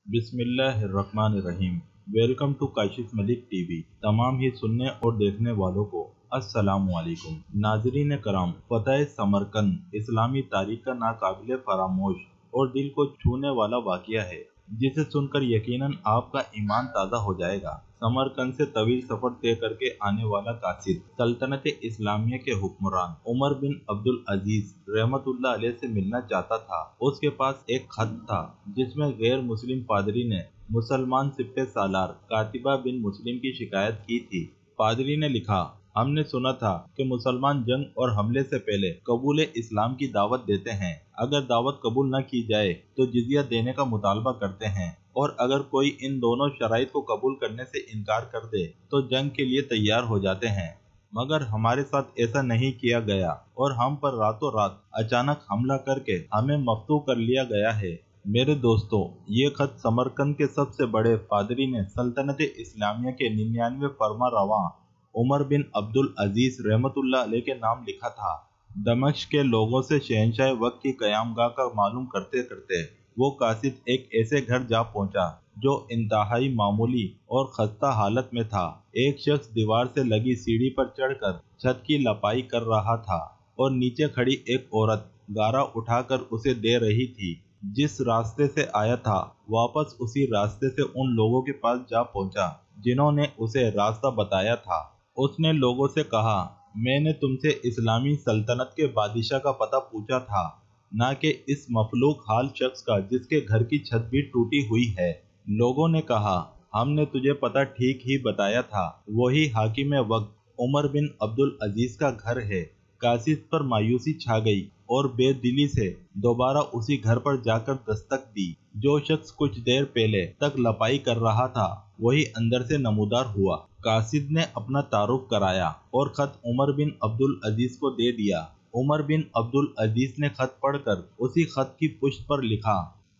बिस्मिल्लाहिर्रहमानिर्रहीम। Welcome to Kashif Malik TV. तमाम ही सुनने और देखने वालों को अस्सलामु अलैकुम। नाज़रीन कराम, फतह समरकंद इस्लामी तारीख का नाकाबिले फरामोश और दिल को छूने वाला वाक़या है, जिसे सुनकर यकीनन आपका ईमान ताज़ा हो जाएगा। समरकंद से तवील सफर तय करके आने वाला कासिद सल्तनत इस्लामिया के हुक्मरान उमर बिन अब्दुल अजीज रहमतुल्लाह अलैह से मिलना चाहता था। उसके पास एक खत था जिसमें गैर मुस्लिम पादरी ने मुसलमान सिपह सालार कातिबा बिन मुस्लिम की शिकायत की थी। पादरी ने लिखा, हमने सुना था कि मुसलमान जंग और हमले से पहले कबूल इस्लाम की दावत देते हैं। अगर दावत कबूल न की जाए तो जिजिया देने का मुतालबा करते हैं, और अगर कोई इन दोनों शराइत को कबूल करने से इनकार कर दे तो जंग के लिए तैयार हो जाते हैं। मगर हमारे साथ ऐसा नहीं किया गया और हम पर रातों रात अचानक हमला करके हमें मफ्तू कर लिया गया है। मेरे दोस्तों, ये खत समरकंद के सबसे बड़े पादरी ने सल्तनत इस्लामिया के 99 फरमा रवां उमर बिन अब्दुल अजीज रहमतुल्लाह अलैह के नाम लिखा था। दमिश्क के लोगों से शहंशाह वक्त की कयामगाह का मालूम करते करते वो कासिद एक ऐसे घर जा पहुंचा जो इंतहाई मामूली और खस्ता हालत में था। एक शख्स दीवार से लगी सीढ़ी पर चढ़कर छत की लपाई कर रहा था और नीचे खड़ी एक औरत गारा उठाकर उसे दे रही थी। जिस रास्ते से आया था वापस उसी रास्ते से उन लोगों के पास जा पहुंचा जिन्होंने उसे रास्ता बताया था। उसने लोगों से कहा, मैंने तुमसे इस्लामी सल्तनत के बादशाह का पता पूछा था, न कि इस मफलूक हाल शख्स का जिसके घर की छत भी टूटी हुई है। लोगों ने कहा, हमने तुझे पता ठीक ही बताया था, वही हाकिम वक्त उमर बिन अब्दुल अजीज का घर है। कासिद पर मायूसी छा गई और बेदिली से दोबारा उसी घर पर जाकर दस्तक दी। जो शख्स कुछ देर पहले तक लपाई कर रहा था वही अंदर से नमूदार हुआ। कासिद ने अपना तारुफ कराया और खत उमर बिन अब्दुल अजीज को दे दिया। उमर बिन अब्दुल अजीज ने खत पढ़कर उसी खत की पुष्ट पर लिखा,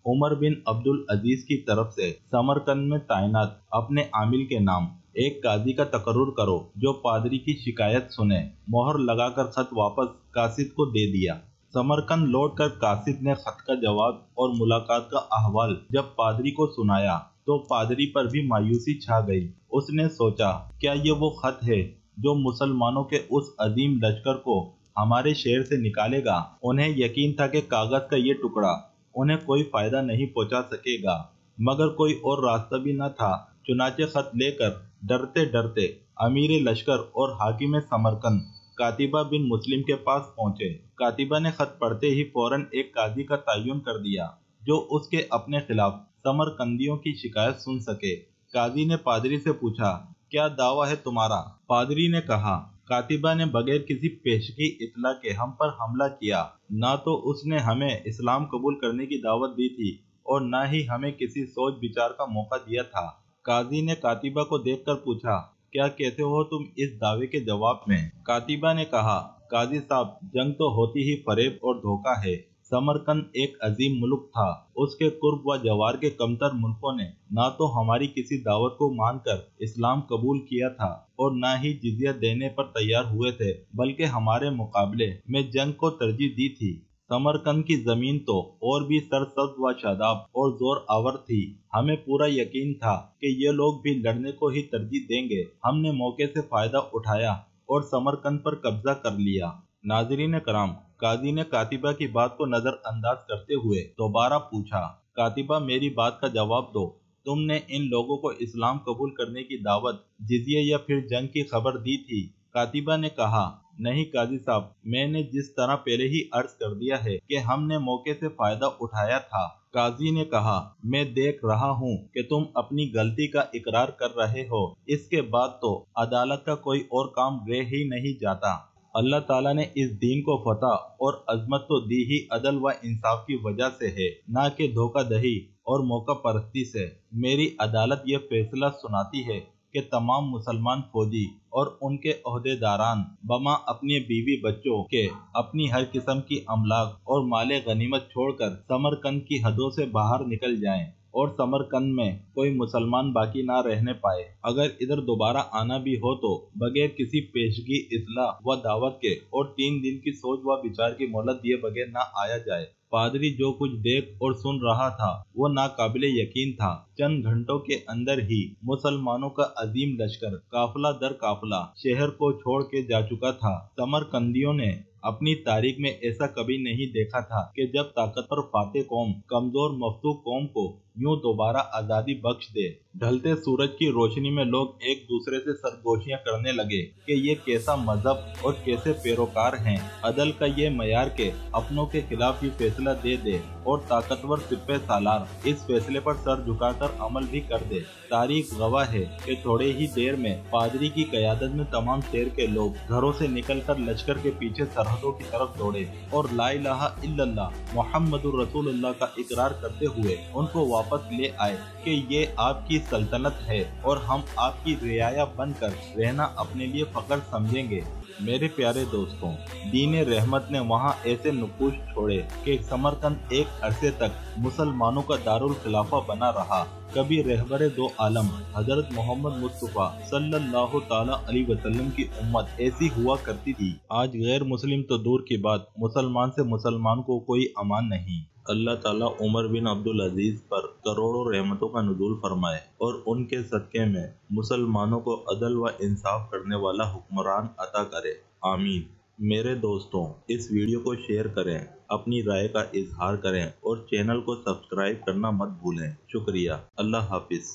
उमर बिन अब्दुल अजीज की तरफ से समरकंद में तैनात अपने आमिल के नाम एक काजी का तकर्रुर करो जो पादरी की शिकायत सुने। मोहर लगाकर खत वापस कासिद को दे दिया। समरकंद लौटकर कासिद ने खत का जवाब और मुलाकात का अहवाल जब पादरी को सुनाया तो पादरी पर भी मायूसी छा गई। उसने सोचा, क्या ये वो खत है जो मुसलमानों के उस अजीम लश्कर को हमारे शहर से निकालेगा। उन्हें यकीन था कि कागज का ये टुकड़ा उन्हें कोई फायदा नहीं पहुंचा सकेगा, मगर कोई और रास्ता भी न था। चुनाचे खत लेकर डरते डरते अमीर लश्कर और हाकिम समरकंद कातिबा बिन मुस्लिम के पास पहुंचे। कातिबा ने खत पढ़ते ही फौरन एक काजी का तयन कर दिया जो उसके अपने खिलाफ समरकंदियों की शिकायत सुन सके। काजी ने पादरी से पूछा, क्या दावा है तुम्हारा? पादरी ने कहा, कातिबा ने बगैर किसी पेशगी इतला के हम पर हमला किया। ना तो उसने हमें इस्लाम कबूल करने की दावत दी थी और न ही हमें किसी सोच विचार का मौका दिया था। काजी ने कातिबा को देखकर पूछा, क्या कहते हो तुम इस दावे के जवाब में? कातिबा ने कहा, काजी साहब, जंग तो होती ही फरेब और धोखा है। समरकंद एक अजीम मुल्क था। उसके कुर्ब व जवार के कमतर मुल्कों ने ना तो हमारी किसी दावत को मानकर इस्लाम कबूल किया था और न ही जिजिया देने पर तैयार हुए थे, बल्कि हमारे मुकाबले में जंग को तरजीह दी थी। समरकंद की जमीन तो और भी सरसब्ज व शादाब और जोर आवर थी। हमें पूरा यकीन था कि ये लोग भी लड़ने को ही तरजीह देंगे। हमने मौके से फायदा उठाया और समरकंद पर कब्जा कर लिया। नाज़रीन कराम, काजी ने कातिबा की बात को नजरअंदाज करते हुए दोबारा पूछा, कातिबा, मेरी बात का जवाब दो। तुमने इन लोगों को इस्लाम कबूल करने की दावत, जिजिया या फिर जंग की खबर दी थी? कातिबा ने कहा, नहीं काजी साहब, मैंने जिस तरह पहले ही अर्ज कर दिया है कि हमने मौके से फायदा उठाया था। काजी ने कहा, मैं देख रहा हूँ कि तुम अपनी गलती का इकरार कर रहे हो। इसके बाद तो अदालत का कोई और काम रह ही नहीं जाता। अल्लाह ताला ने इस दीन को फतह और अजमत तो दी ही अदल व इंसाफ की वजह से है, ना कि धोखाधड़ी और मौका परस्ती से। मेरी अदालत ये फैसला सुनाती है कि तमाम मुसलमान फौजी और उनके ओहदेदारान बमा अपने बीवी बच्चों के अपनी हर किस्म की अमलाक और माले गनीमत छोड़कर समरकंद की हदों से बाहर निकल जाएं और समरकंद में कोई मुसलमान बाकी ना रहने पाए। अगर इधर दोबारा आना भी हो तो बगैर किसी पेशगी इतला व दावत के और 3 दिन की सोच व विचार की मोहलत दिए बगैर ना आया जाए। पादरी जो कुछ देख और सुन रहा था वो नाकाबिले यकीन था। चंद घंटों के अंदर ही मुसलमानों का अजीम लश्कर काफिला दर काफिला शहर को छोड़ के जा चुका था। समरकंदियों ने अपनी तारीख में ऐसा कभी नहीं देखा था कि जब ताकतवर फातेह कौम कमजोर मफतूह कौम को यूं दोबारा आजादी बख्श दे। ढलते सूरज की रोशनी में लोग एक दूसरे से सरगोशियां करने लगे कि ये कैसा मजहब और कैसे पैरोकार हैं। अदल का ये मयार के अपनों के खिलाफ ही फैसला दे दे और ताकतवर सिपह सालार इस फैसले पर सर झुकाकर अमल भी कर दे। तारीख गवाह है कि थोड़े ही देर में पादरी की क़यादत में तमाम शहर के लोग घरों से निकलकर लश्कर के पीछे सरहदों की तरफ दौड़े और ला इलाहा इल्लल्लाह मुहम्मदुर रसूलुल्लाह का इकरार करते हुए उनको वापस ले आए कि ये आपकी सल्तनत है और हम आपकी रियाया बनकर रहना अपने लिए फख्र समझेंगे। मेरे प्यारे दोस्तों, दीन रहमत ने वहाँ ऐसे नुकूश छोड़े कि समरकंद एक अरसे तक मुसलमानों का दारुल खिलाफा बना रहा। कभी रहबरे दो आलम हजरत मोहम्मद मुस्तफा सल्लल्लाहु ताला अलैहि वसल्लम की उम्मत ऐसी हुआ करती थी। आज गैर मुस्लिम तो दूर की बात, मुसलमान से मुसलमान को कोई अमान नहीं। अल्लाह ताला उमर बिन अब्दुल अजीज पर करोड़ों रहमतों का नुज़ूल फरमाए और उनके सदक़े में मुसलमानों को अदल व इंसाफ करने वाला हुक्मरान अता करे, आमीन। मेरे दोस्तों, इस वीडियो को शेयर करें, अपनी राय का इजहार करें और चैनल को सब्सक्राइब करना मत भूलें। शुक्रिया। अल्लाह हाफिज।